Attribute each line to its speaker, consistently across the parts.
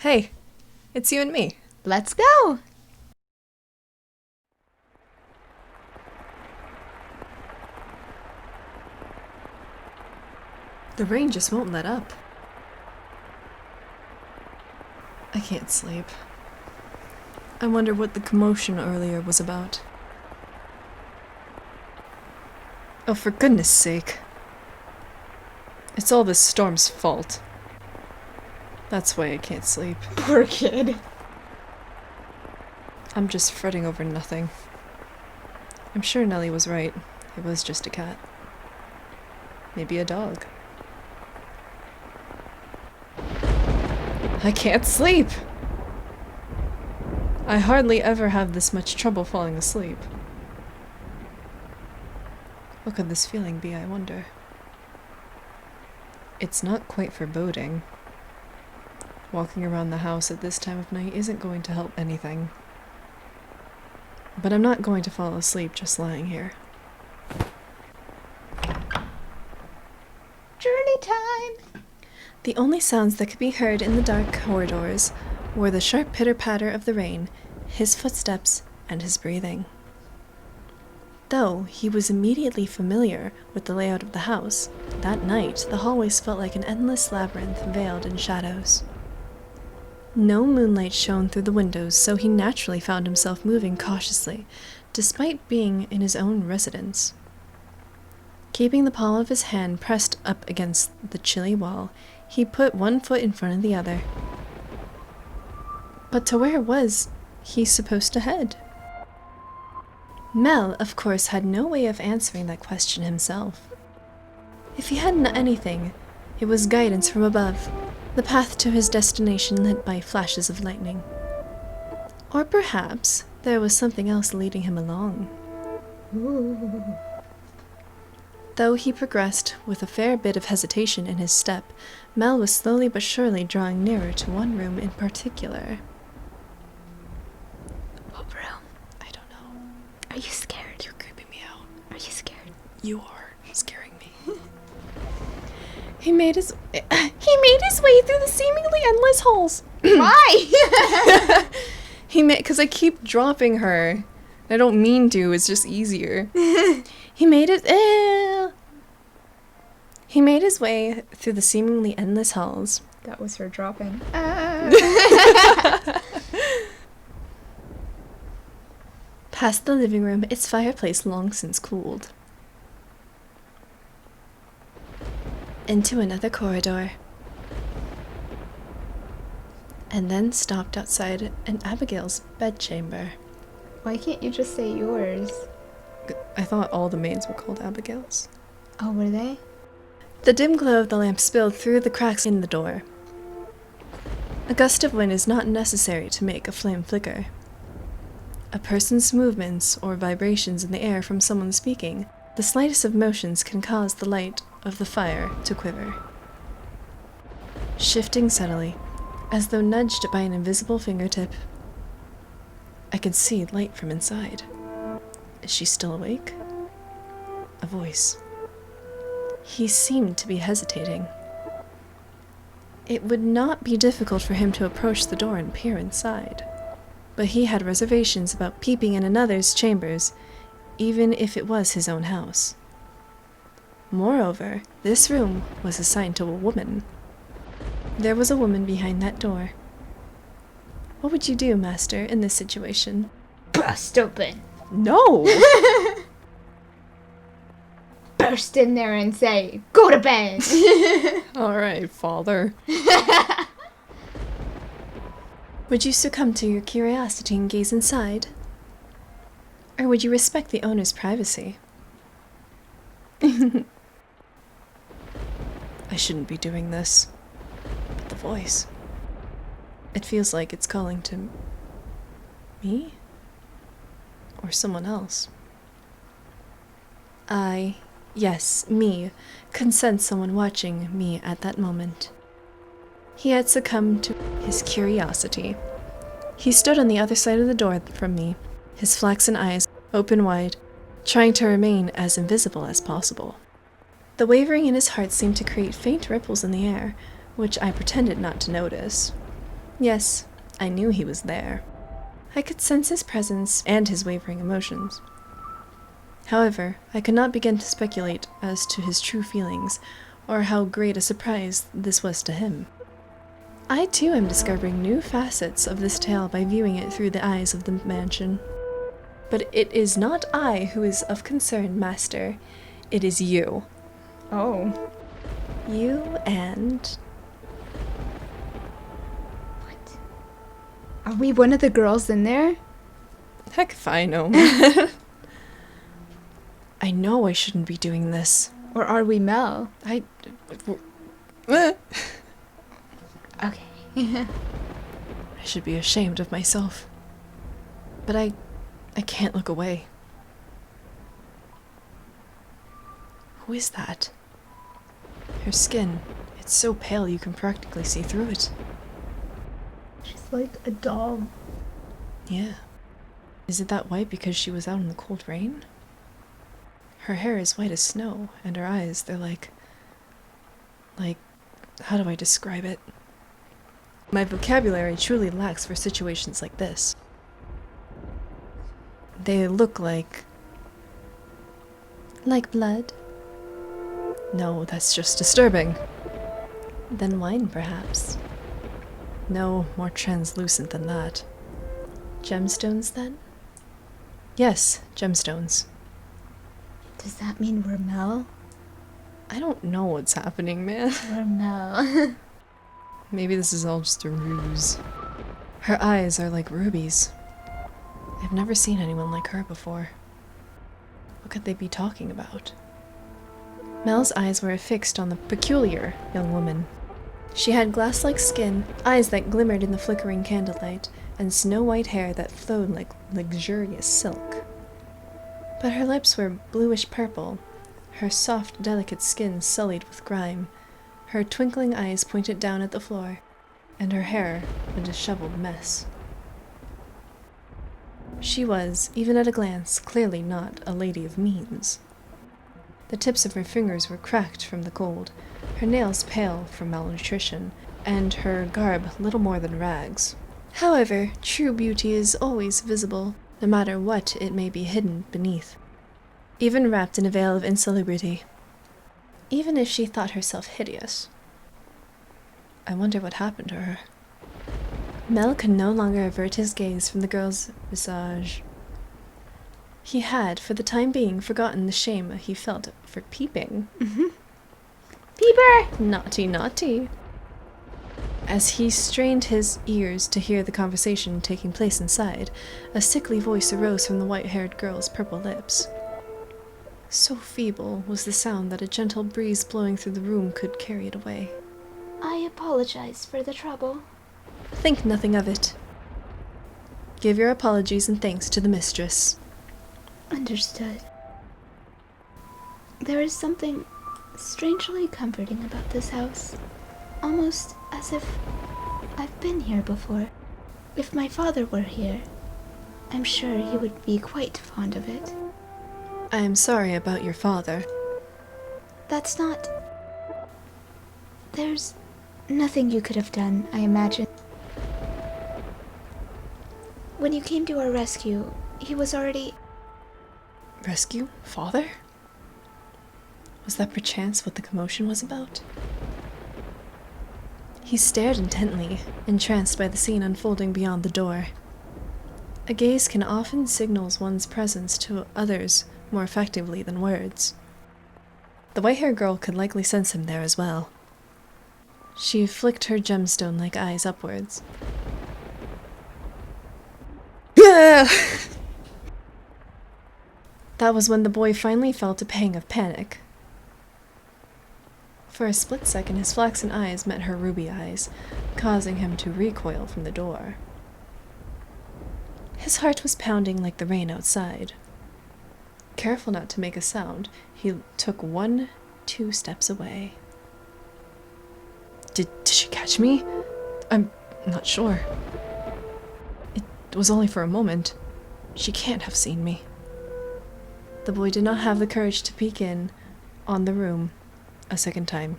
Speaker 1: Hey, it's you and me.
Speaker 2: Let's go!
Speaker 1: The rain just won't let up. I can't sleep. I wonder what the commotion earlier was about. Oh, for goodness sake. It's all this storm's fault. That's why I can't sleep.
Speaker 2: Poor kid.
Speaker 1: I'm just fretting over nothing. I'm sure Nellie was right. It was just a cat. Maybe a dog. I can't sleep! I hardly ever have this much trouble falling asleep. What could this feeling be, I wonder? It's not quite foreboding. Walking around the house at this time of night isn't going to help anything. But I'm not going to fall asleep just lying here.
Speaker 2: Journey time!
Speaker 1: The only sounds that could be heard in the dark corridors were the sharp pitter-patter of the rain, his footsteps, and his breathing. Though he was immediately familiar with the layout of the house, that night the hallways felt like an endless labyrinth veiled in shadows. No moonlight shone through the windows, so he naturally found himself moving cautiously, despite being in his own residence. Keeping the palm of his hand pressed up against the chilly wall, he put one foot in front of the other. But to where was he supposed to head? Mel, of course, had no way of answering that question himself. If he hadn't anything, it was guidance from above, the path to his destination lit by flashes of lightning. Or perhaps there was something else leading him along.
Speaker 2: Ooh.
Speaker 1: Though he progressed with a fair bit of hesitation in his step, Mel was slowly but surely drawing nearer to one room in particular.
Speaker 2: What room?
Speaker 1: I don't know.
Speaker 2: Are you scared?
Speaker 1: You're creeping me out.
Speaker 2: Are you scared?
Speaker 1: You are scaring me.
Speaker 2: He made his way through the seemingly endless halls.
Speaker 1: Why? Because I keep dropping her. I don't mean to, it's just easier. He made his way through the seemingly endless halls.
Speaker 2: That was her dropping.
Speaker 1: Past the living room, its fireplace long since cooled. Into another corridor. And then stopped outside an Abigail's bedchamber.
Speaker 2: Why can't you just say yours?
Speaker 1: I thought all the maids were called Abigails.
Speaker 2: Oh, were they?
Speaker 1: The dim glow of the lamp spilled through the cracks in the door. A gust of wind is not necessary to make a flame flicker. A person's movements or vibrations in the air from someone speaking, the slightest of motions can cause the light of the fire to quiver. Shifting subtly, as though nudged by an invisible fingertip, I could see light from inside. Is she still awake? A voice. He seemed to be hesitating. It would not be difficult for him to approach the door and peer inside, but he had reservations about peeping in another's chambers, even if it was his own house. Moreover, this room was assigned to a woman. There was a woman behind that door. What would you do, Master, in this situation?
Speaker 2: Bust open.
Speaker 1: No!
Speaker 2: Burst in there and say, go to bed.
Speaker 1: All right, Father. Would you succumb to your curiosity and gaze inside? Or would you respect the owner's privacy? I shouldn't be doing this. But the voice. It feels like it's calling to me? Or someone else. Yes, me, could sense someone watching me at that moment. He had succumbed to his curiosity. He stood on the other side of the door from me, his flaxen eyes open wide, trying to remain as invisible as possible. The wavering in his heart seemed to create faint ripples in the air, which I pretended not to notice. Yes, I knew he was there. I could sense his presence and his wavering emotions. However, I could not begin to speculate as to his true feelings, or how great a surprise this was to him. I too am discovering new facets of this tale by viewing it through the eyes of the mansion. But it is not I who is of concern, Master. It is you.
Speaker 2: Oh.
Speaker 1: You and...
Speaker 2: What? Are we one of the girls in there?
Speaker 1: Heck if I know. I know I shouldn't be doing this.
Speaker 2: Or are we Mel?
Speaker 1: I
Speaker 2: Okay.
Speaker 1: should be ashamed of myself. But I can't look away. Who is that? Her skin, it's so pale you can practically see through it.
Speaker 2: She's like a doll.
Speaker 1: Yeah. Is it that white because she was out in the cold rain? Her hair is white as snow, and her eyes, they're like, how do I describe it? My vocabulary truly lacks for situations like this. They look like...
Speaker 2: Like blood?
Speaker 1: No, that's just disturbing.
Speaker 2: Then wine, perhaps.
Speaker 1: No, more translucent than that.
Speaker 2: Gemstones, then?
Speaker 1: Yes, gemstones.
Speaker 2: Does that mean we're Mel?
Speaker 1: I don't know what's happening, man.
Speaker 2: We're Mel.
Speaker 1: Maybe this is all just a ruse. Her eyes are like rubies. I've never seen anyone like her before. What could they be talking about? Mel's eyes were fixed on the peculiar young woman. She had glass-like skin, eyes that glimmered in the flickering candlelight, and snow-white hair that flowed like luxurious silk. But her lips were bluish-purple, her soft, delicate skin sullied with grime, her twinkling eyes pointed down at the floor, and her hair a disheveled mess. She was, even at a glance, clearly not a lady of means. The tips of her fingers were cracked from the cold, her nails pale from malnutrition, and her garb little more than rags. However, true beauty is always visible, no matter what it may be hidden beneath, even wrapped in a veil of insalubrity. Even if she thought herself hideous. I wonder what happened to her. Mel could no longer avert his gaze from the girl's visage. He had, for the time being, forgotten the shame he felt for peeping.
Speaker 2: Peeper!
Speaker 1: Naughty, naughty. As he strained his ears to hear the conversation taking place inside, a sickly voice arose from the white-haired girl's purple lips. So feeble was the sound that a gentle breeze blowing through the room could carry it away.
Speaker 2: I apologize for the trouble.
Speaker 1: Think nothing of it. Give your apologies and thanks to the mistress.
Speaker 2: Understood. There is something strangely comforting about this house. Almost as if I've been here before. If my father were here, I'm sure he would be quite fond of it.
Speaker 1: I am sorry about your father.
Speaker 2: That's not... There's nothing you could have done, I imagine. When you came to our rescue, he was already...
Speaker 1: Rescue? Father? Was that perchance what the commotion was about? He stared intently, entranced by the scene unfolding beyond the door. A gaze can often signal one's presence to others more effectively than words. The white-haired girl could likely sense him there as well. She flicked her gemstone-like eyes upwards. Yeah! That was when the boy finally felt a pang of panic. For a split second, his flaxen eyes met her ruby eyes, causing him to recoil from the door. His heart was pounding like the rain outside. Careful not to make a sound, he took 1-2 steps away. Did she catch me? I'm not sure. It was only for a moment. She can't have seen me. The boy did not have the courage to peek in on the room a second time.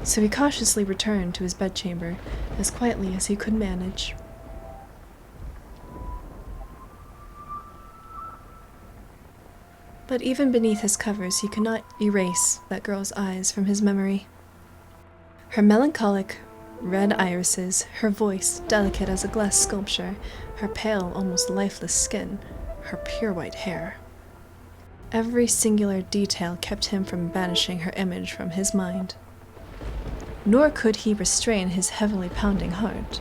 Speaker 1: so he cautiously returned to his bedchamber as quietly as he could manage. But even beneath his covers, he could not erase that girl's eyes from his memory. Her melancholic red irises, her voice delicate as a glass sculpture, her pale, almost lifeless skin, her pure white hair. Every singular detail kept him from banishing her image from his mind. Nor could he restrain his heavily pounding heart.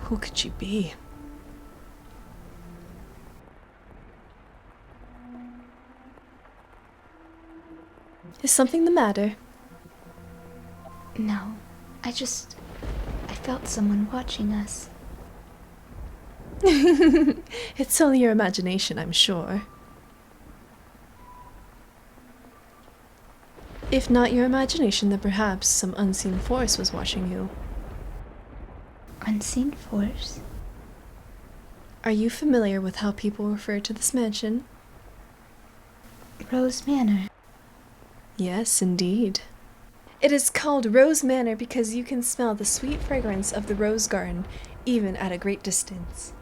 Speaker 1: Who could she be? Is something the matter?
Speaker 2: No, I felt someone watching us.
Speaker 1: It's only your imagination, I'm sure. If not your imagination, then perhaps some unseen force was watching you.
Speaker 2: Unseen force?
Speaker 1: Are you familiar with how people refer to this mansion?
Speaker 2: Rose Manor.
Speaker 1: Yes, indeed. It is called Rose Manor because you can smell the sweet fragrance of the rose garden even at a great distance.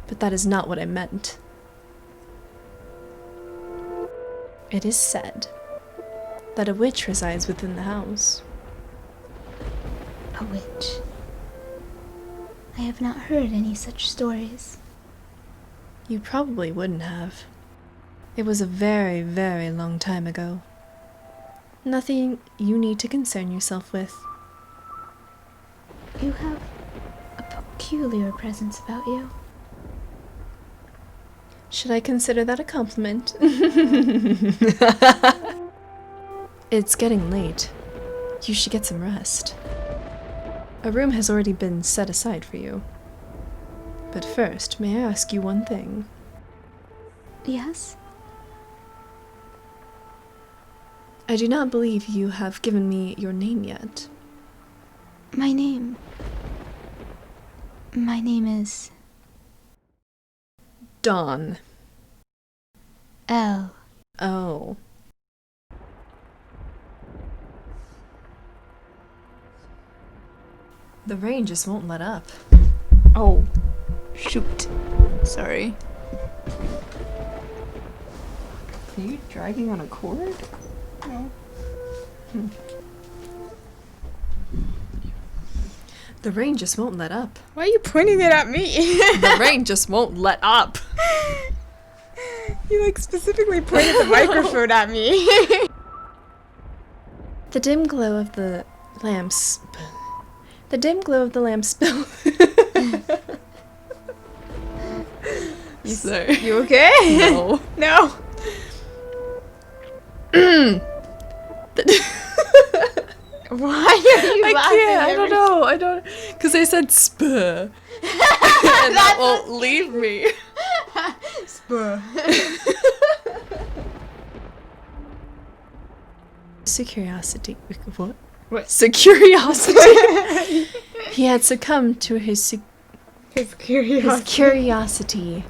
Speaker 1: But that is not what I meant. It is said that a witch resides within the house.
Speaker 2: A witch? I have not heard any such stories.
Speaker 1: You probably wouldn't have. It was a very, very long time ago. Nothing you need to concern yourself with.
Speaker 2: You have a peculiar presence about you.
Speaker 1: Should I consider that a compliment? It's getting late. You should get some rest. A room has already been set aside for you. But first, may I ask you one thing?
Speaker 2: Yes?
Speaker 1: I do not believe you have given me your name yet.
Speaker 2: My name is
Speaker 1: Dawn.
Speaker 2: Elle.
Speaker 1: Oh. The rain just won't let up.
Speaker 3: Oh, shoot. Sorry. Are you dragging on a cord? No.
Speaker 1: The rain just won't let up.
Speaker 3: Why are you pointing it at me?
Speaker 1: The rain just won't let up.
Speaker 3: You specifically pointed the microphone at me.
Speaker 1: The dim glow of the lamps. The dim glow of the lamp spill. Sorry.
Speaker 3: You okay?
Speaker 1: No.
Speaker 3: No. Why are you laughing?
Speaker 1: I don't know. I don't. Because I said spur. And that won't leave me.
Speaker 3: Spur.
Speaker 1: Securiosity. What?
Speaker 3: What?
Speaker 1: Securiosity. He had succumbed to his
Speaker 3: His curiosity.
Speaker 1: his curiosity.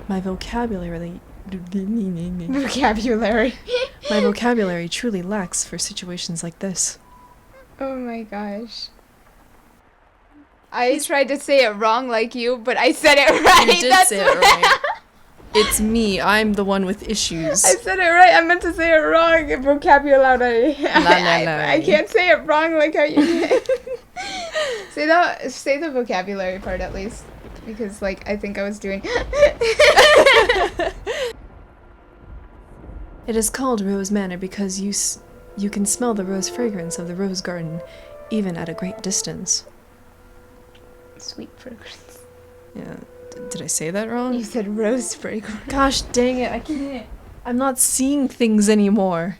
Speaker 1: My vocabulary.
Speaker 3: Vocabulary.
Speaker 1: My vocabulary truly lacks for situations like this.
Speaker 3: Oh my gosh. I tried to say it wrong like you, but I said it right.
Speaker 1: You did say it right. It's me. I'm the one with issues.
Speaker 3: I said it right. I meant to say it wrong. Vocabulary. I can't say it wrong like how you did. Say the vocabulary part at least, because I think I was doing.
Speaker 1: It is called Rose Manor because you can smell the rose fragrance of the rose garden even at a great distance.
Speaker 2: Sweet fragrance.
Speaker 1: Yeah. Did I say that wrong?
Speaker 3: You said rose fragrance.
Speaker 1: Gosh dang it, I can't. I'm not seeing things anymore.